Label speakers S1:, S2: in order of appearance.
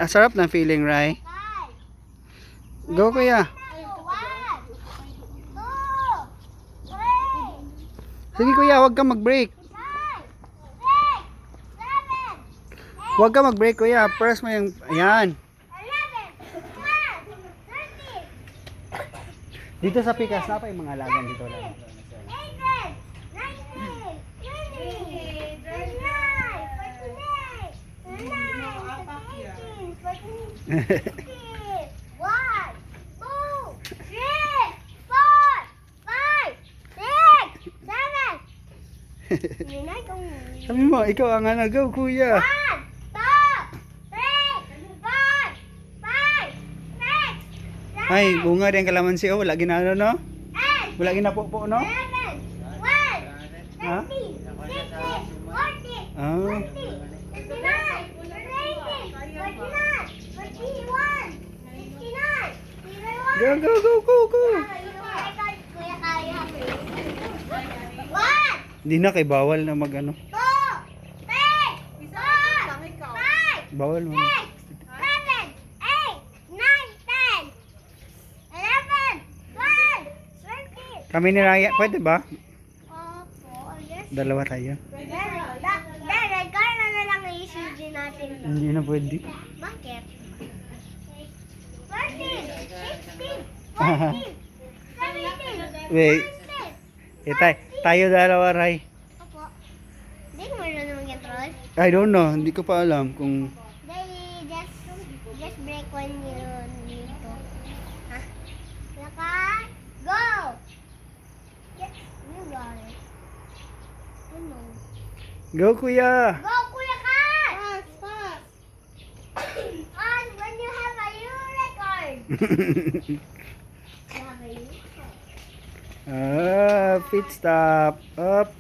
S1: Sarap na feeling, Rai. Go, kuya. Sige, kuya, huwag kang mag-break. Huwag kang mag-break, kuya. Press mo yung... Ayan. Dito sa Pikas, na pa yung mga alagan dito lang. Sabi mo, ikaw ang go, kuya. Ay, bunga din kalamansi, oh. Wala ginano, no? Wala ginapupo, no? Ha? Ah. Go, go, go, go, go. Hindi na, kay bawal na mag-ano. Bawal mo. Kami ni Raya, pwede ba? Dalawa tayo.
S2: Kaya na lang i-ECG natin.
S1: Hindi na pwede.
S2: Bakit? 14, 16, 17,
S1: Wait. Tayo dalawa, Ray.
S2: Opo. Hindi mo marunong mag-control.
S1: I don't know, hindi ko pa alam kung...
S2: They just break when you need to. Ha? Lakad. Go! Yes, you got it. Ano?
S1: Go, kuya!
S2: Go, Kuya Kat! Fast! And when you have a unicorn. You have a unicorn.
S1: Pit stop. Up.